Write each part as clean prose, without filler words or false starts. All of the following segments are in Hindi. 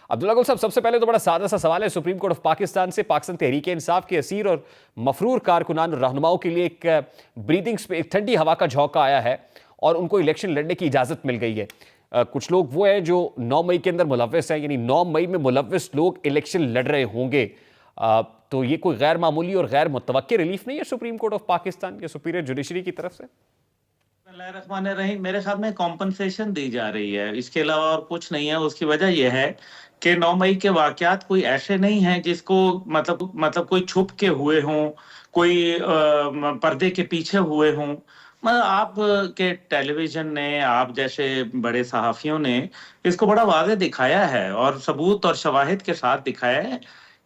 अब्दुल्ला गुल साहब, सबसे पहले तो बड़ा सादा सा सवाल है सुप्रीम कोर्ट ऑफ पाकिस्तान से। पाकिस्तान तहरीक इंसाफ के असीर और मफरूर कारकुनान और रहनुमाओं के लिए एक ब्रीदिंग एक ठंडी हवा का झोंका आया है और उनको इलेक्शन लड़ने की इजाजत मिल गई है। कुछ लोग वो हैं जो 9 मई के अंदर मुलव्वस हैं, यानी 9 मई में मुलव्वस लोग इलेक्शन लड़ रहे होंगे। तो ये कोई गैर मामूली और गैर मुतवक्की रिलीफ नहीं है सुप्रीम कोर्ट ऑफ पाकिस्तान के सुपीरियर जुडिशरी की तरफ से? रही मेरे ख्याल में कॉम्पनसेशन दी जा रही है, इसके अलावा और कुछ नहीं है। उसकी वजह यह है कि 9 मई के वाकयात कोई ऐसे नहीं हैं जिसको मतलब कोई छुप के हुए हों, कोई पर्दे के पीछे हुए हों। मतलब आप के टेलीविजन ने, आप जैसे बड़े सहाफियों ने इसको बड़ा वाज़ेह दिखाया है और सबूत और शवाहिद के साथ दिखाया है।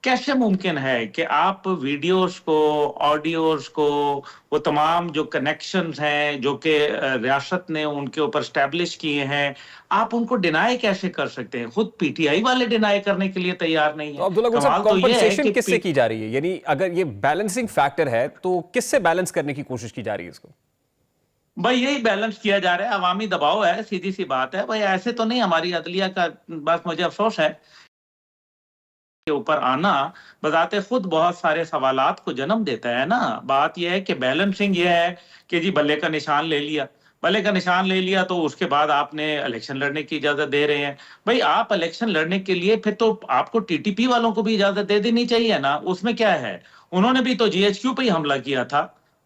कैसे मुमकिन है कि आप वीडियोस को, ऑडियोज को, वो तमाम जो कनेक्शंस हैं जो कि रियासत ने उनके ऊपर स्टैब्लिश किए हैं, आप उनको डिनाई कैसे कर सकते हैं? खुद पीटीआई वाले डिनाई करने के लिए तैयार नहीं तो है। अब्दुल्ला गुल साहब, कमाल तो ये है कॉम्पनसेशन कि किससे की जा रही है? यानी अगर ये बैलेंसिंग फैक्टर है तो किससे बैलेंस करने की कोशिश की जा रही है इसको? भाई यही बैलेंस किया जा रहा है, अवामी दबाव है, सीधी सी बात है। भाई ऐसे तो नहीं हमारी अदलिया का, बस मुझे अफसोस है के ऊपर आना बजाते खुद बहुत सारे सवालात को जन्म देता है ना। बात यह है कि बैलेंसिंग यह है कि जी बल्ले का निशान ले लिया, बल्ले का निशान ले लिया तो उसके बाद आपने इलेक्शन लड़ने की इजाजत दे रहे हैं। भाई आप इलेक्शन लड़ने के लिए फिर तो आपको टीटीपी वालों को भी इजाजत दे देनी चाहिए ना। उसमें क्या है, उन्होंने भी तो जीएचक्यू पे ही हमला किया था,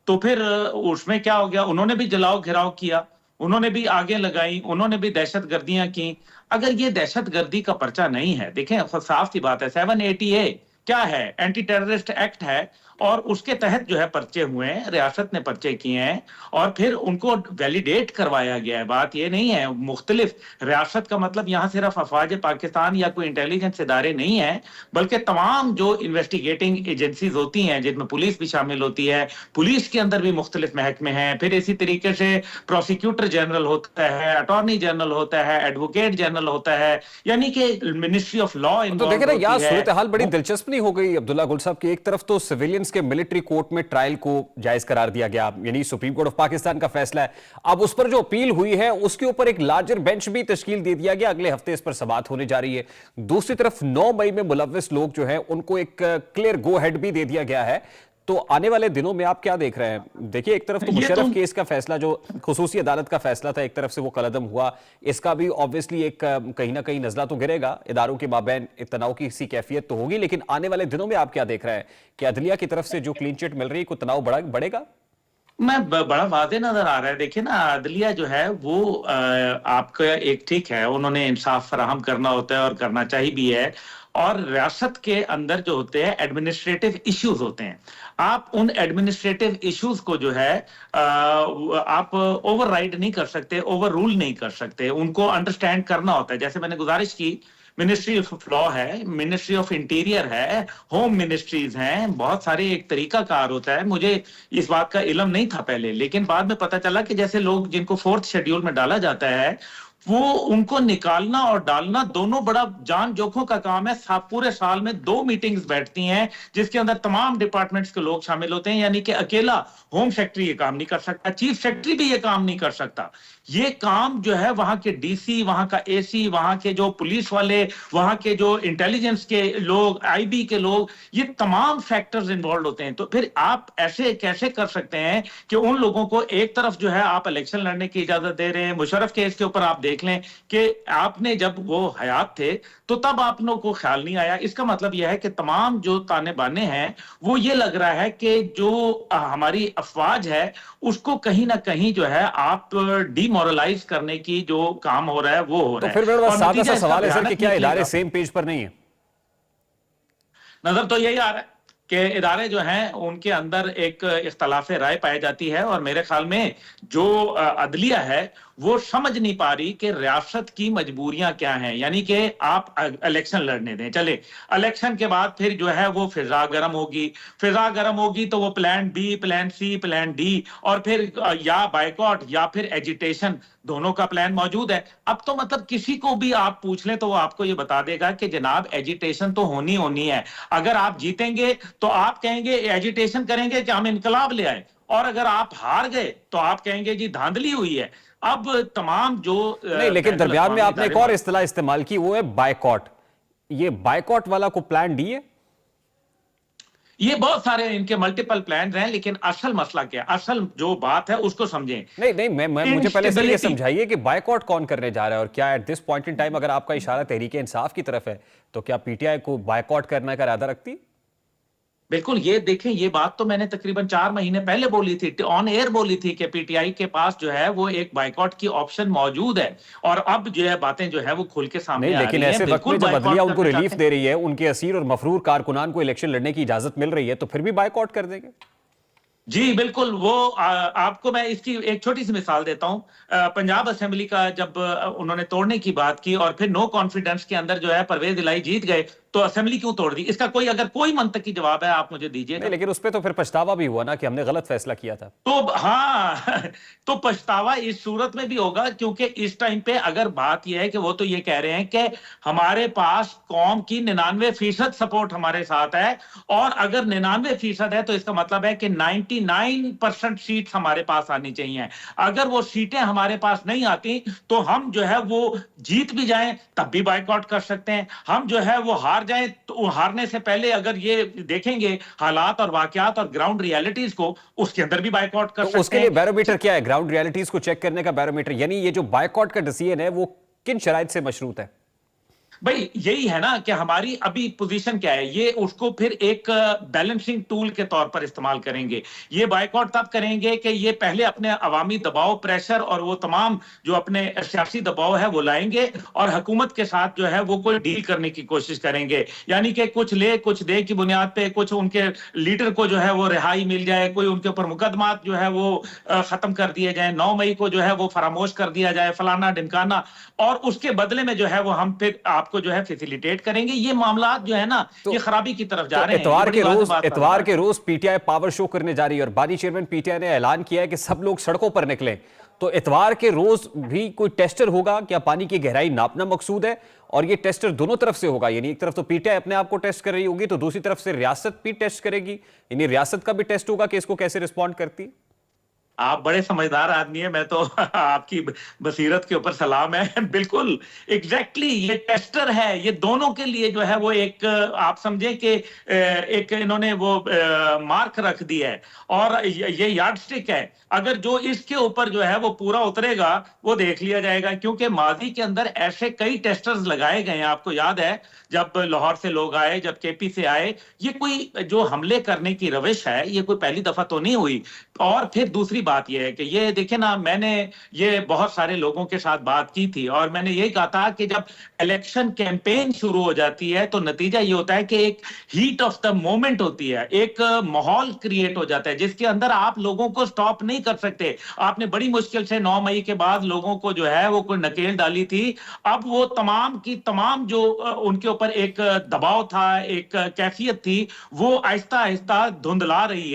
तो फिर उसमें क्या हो गया? उन्होंने भी जलाओ घिराव किया, उन्होंने भी आगे लगाई, उन्होंने भी दहशत गर्दियां की। अगर ये दहशत गर्दी का पर्चा नहीं है, देखें साफ सी बात है, 780A क्या है? एंटी टेररिस्ट एक्ट है और उसके तहत जो है पर्चे हुए हैं, रियासत ने पर्चे किए हैं और फिर उनको वैलिडेट करवाया गया है। बात ये नहीं है मुख्तलिफ रियासत का मतलब यहाँ सिर्फ अफवाज पाकिस्तान या कोई इंटेलिजेंस इदारे नहीं है, बल्कि तमाम जो इन्वेस्टिगेटिंग एजेंसीज होती हैं जिनमें पुलिस भी शामिल होती है, पुलिस के अंदर भी मुख्तलिफ महकमे हैं। फिर इसी तरीके से प्रोसिक्यूटर जनरल होता है, अटॉर्नी जनरल होता है, एडवोकेट जनरल होता है, यानी कि मिनिस्ट्री ऑफ लॉ तो देखे ना, इन्वॉल्व यार होती है। सूरत हाल बड़ी दिलचस्प नहीं हो गई अब्दुल्ला गुल साहब की? एक तरफ तो सिविलियंस के मिलिट्री कोर्ट में ट्रायल को जायज करार दिया गया, यानी सुप्रीम कोर्ट ऑफ पाकिस्तान का फैसला है। अब उस पर जो अपील हुई है उसके ऊपर एक लार्जर बेंच भी तश्कील दे दिया गया, अगले हफ्ते इस पर समाअत होने जा रही है। दूसरी तरफ 9 मई में मुलव्वस लोग जो है उनको एक क्लियर गो हेड भी दे दिया गया है। तो आने वाले दिनों में आप क्या देख रहे हैं? देखिए, एक तरफ तो मुशर्रफ केस का फैसला, जो खुसूसी अदालत का फैसला था, एक तरफ से वो कलअदम हुआ, इसका भी ऑब्वियसली एक कहीं ना कहीं नजला तो गिरेगा, इदारों के माबैन तनाव की सी कैफियत तो होगी। लेकिन आने वाले दिनों में आप क्या देख रहे हैं कि अदलिया की तरफ से जो क्लीन चिट मिल रही है, को तनाव बढ़ेगा? बड़ा वाज़ेह नजर आ रहा है। देखिए ना, अदलिया जो है वो आपका एक ठीक है, उन्होंने इंसाफ फराहम करना होता है और करना चाहिए भी है। और रियासत के अंदर जो होते हैं एडमिनिस्ट्रेटिव इश्यूज होते हैं, आप उन एडमिनिस्ट्रेटिव इश्यूज को जो है आप ओवरराइड नहीं कर सकते, ओवर रूल नहीं कर सकते, उनको अंडरस्टैंड करना होता है। जैसे मैंने गुजारिश की, मिनिस्ट्री ऑफ लॉ है, मिनिस्ट्री ऑफ इंटीरियर है, होम मिनिस्ट्रीज हैं, बहुत सारे एक तरीका कार होता है। मुझे इस बात का इल्म नहीं था पहले, लेकिन बाद में पता चला कि जैसे लोग जिनको 4th शेड्यूल में डाला जाता है, वो उनको निकालना और डालना दोनों बड़ा जान जोखों का काम है। पूरे साल में 2 मीटिंग्स बैठती हैं जिसके अंदर तमाम डिपार्टमेंट्स के लोग शामिल होते हैं, यानी कि अकेला होम सेक्रेटरी ये काम नहीं कर सकता, चीफ सेक्रेटरी भी ये काम नहीं कर सकता। ये काम जो है वहां के डीसी, वहां का एसी, वहां के जो पुलिस वाले, वहां के जो इंटेलिजेंस के लोग, आईबी के लोग, ये तमाम फैक्टर्स इन्वॉल्व होते हैं। तो फिर आप ऐसे कैसे कर सकते हैं कि उन लोगों को एक तरफ जो है आप इलेक्शन लड़ने की इजाजत दे रहे हैं? मुशर्रफ केस के ऊपर आप देख लें कि आपने जब वो हयात थे तो तब आप लोगों को ख्याल नहीं आया। इसका मतलब यह है कि तमाम जो ताने बाने हैं, वो ये लग रहा है कि जो हमारी अफवाज है उसको कहीं ना कहीं जो है आप डिमोरलाइज करने की जो काम हो रहा है वो हो तो रहा है। फिर मेरे पास सादा सा सवाल है सर कि क्या निकलेगा। इदारे सेम पेज पर नहीं है? नजर तो यही आ रहा है कि इदारे जो हैं उनके अंदर एक इख्तलाफ राय पाई जाती है और मेरे ख्याल में जो अदलिया है वो समझ नहीं पा रही कि रियासत की मजबूरियां क्या हैं। यानी कि आप इलेक्शन लड़ने दें, चले इलेक्शन के बाद फिर जो है वो फिजा गर्म होगी, फिजा गर्म होगी तो वो plan B, plan C, plan D और फिर या बाइकॉट या फिर एजिटेशन, दोनों का प्लान मौजूद है। अब तो मतलब किसी को भी आप पूछ लें तो वो आपको ये बता देगा कि जनाब एजिटेशन तो होनी होनी है। अगर आप जीतेंगे तो आप कहेंगे एजिटेशन करेंगे कि हम इनकलाब ले आए, और अगर आप हार गए तो आप कहेंगे जी धांधली हुई है। अब तमाम जो नहीं, लेकिन दरमियान में आपने एक और इस्तेलाह इस्तेमाल की, वो है बायकॉट। ये बायकॉट वाला को प्लान डी है? ये बहुत सारे इनके मल्टीपल प्लान हैं, लेकिन असल मसला क्या है, असल जो बात है उसको समझें। नहीं नहीं, मैं मुझे पहले से ये Instability। समझाइए कि बायकॉट कौन करने जा रहा है, और क्या at this point in time अगर आपका इशारा तहरीक इंसाफ की तरफ है तो क्या पीटीआई को बायकॉट करने का इरादा रखती? बिल्कुल, ये देखें, ये बात तो मैंने तकरीबन 4 महीने पहले बोली थी, ऑन एयर बोली थी कि पीटीआई के पास जो है वो एक बायकॉट की ऑप्शन मौजूद है, और अब जो है बातें जो है वो खुल के सामने नहीं, आ लेकिन रही हैं। ऐसे वक्त में बिल्कुल जब बायकॉट अदलिया उनको करना रिलीफ चाहते दे रही है, उनके असीर और मफरूर कारकुनान को इलेक्शन लड़ने की इजाजत मिल रही है, तो फिर भी बायकॉट कर देंगे? जी बिल्कुल, वो आपको मैं इसकी एक छोटी सी मिसाल देता हूं। पंजाब असेंबली का जब उन्होंने तोड़ने की बात की और फिर नो कॉन्फिडेंस के अंदर जो है परवेज इलाही जीत गए, तो असेंबली क्यों तोड़ दी? इसका कोई अगर कोई मंतकी जवाब है आप मुझे नहीं, दीजिएगा। लेकिन उस पर तो फिर पछतावा भी हुआ ना कि हमने गलत फैसला किया था। तो हाँ तो पछतावा इस सूरत में भी होगा, क्योंकि इस टाइम पे अगर बात यह है कि वो तो ये कह रहे हैं कि हमारे पास कौम की 99% सपोर्ट हमारे साथ है, और अगर 99% है तो इसका मतलब है कि 99% सीट हमारे पास आनी चाहिए। अगर वो सीटें हमारे पास नहीं आती तो हम जो है वो जीत भी जाएं तब भी बायकॉट कर सकते हैं, हम जो है वो हार जाएं तो हारने से पहले अगर ये देखेंगे हालात और वाकयात और ग्राउंड रियलिटीज को, उसके अंदर भी बायकॉट कर तो सकते उसके लिए हैं। बैरोमीटर क्या है? ग्राउंड रियलिटीज को चेक करने का बैरोमीटर, यानी ये जो बायकॉट का डिसीजन है वो किन शराइत से मशरूत है? भाई यही है ना कि हमारी अभी पोजीशन क्या है, ये उसको फिर एक बैलेंसिंग टूल के तौर पर इस्तेमाल करेंगे। ये बायकॉट तब करेंगे कि ये पहले अपने अवामी दबाव, प्रेशर और वो तमाम जो अपने सियासी दबाव है वो लाएंगे, और हुकूमत के साथ जो है वो कोई डील करने की कोशिश करेंगे, यानी कि कुछ ले कुछ दे की बुनियाद पे कुछ उनके लीडर को जो है वो रिहाई मिल जाए, कोई उनके ऊपर मुकदमात जो है वो खत्म कर दिए जाए, 9 मई को जो है वो फरामोश कर दिया जाए, फलाना ढिमकाना, और उसके बदले में जो है वो हम फिर आपको जो है फैसिलिटेट करेंगे। ये मामला जो है ना तो ये खराबी की तरफ जा तो रहे हैं। ये बड़ी वाज़ेह बात इतवार है। के रोज पीटीआई पावर शो करने जा रही है, और बानी चेयरमैन पीटीआई ने ऐलान किया है कि सब लोग सड़कों पर निकलें। तो इतवार के रोज भी कोई टेस्टर होगा? क्या पानी की गहराई नापना मकसूद है? और ये टेस्टर दोनों तरफ से होगा, यानी एक तरफ तो पीटीआई अपने आप को टेस्ट कर रही होगी, तो दूसरी तरफ से रियासत भी टेस्ट करेगी, यानी रियासत का भी टेस्ट होगा कि इसको कैसे रिस्पॉन्ड करती। आप बड़े समझदार आदमी है, मैं तो आपकी बसीरत के ऊपर सलाम है। बिल्कुल एग्जैक्टली ये टेस्टर है, ये दोनों के लिए जो है वो एक आप समझें कि एक इन्होंने वो मार्क रख दिया है, और ये यार्डस्टिक है। अगर जो इसके ऊपर जो है वो पूरा उतरेगा वो देख लिया जाएगा, क्योंकि माजी के अंदर ऐसे कई टेस्टर्स लगाए गए हैं। आपको याद है जब लाहौर से लोग आए, जब केपी से आए, ये कोई जो हमले करने की रविश है ये कोई पहली दफा तो नहीं हुई। और फिर दूसरी बात यह है कि ये देखे ना, मैंने ये बहुत सारे लोगों के साथ बात की थी और मैंने यही कहा था कि जब इलेक्शन कैंपेन शुरू हो जाती है तो नतीजा ये होता है कि एक हीट ऑफ द मोमेंट होती है, एक माहौल क्रिएट हो जाता है जिसके अंदर आप लोगों को स्टॉप नहीं कर सकते। आपने बड़ी मुश्किल से 9 मई के बाद लोगों को जो है वो कोई नकेल डाली थी, अब वो तमाम की तमाम जो उनके ऊपर एक दबाव था, एक कैफियत थी, वो आहिस्ता आहिस्ता धुंधला रही है।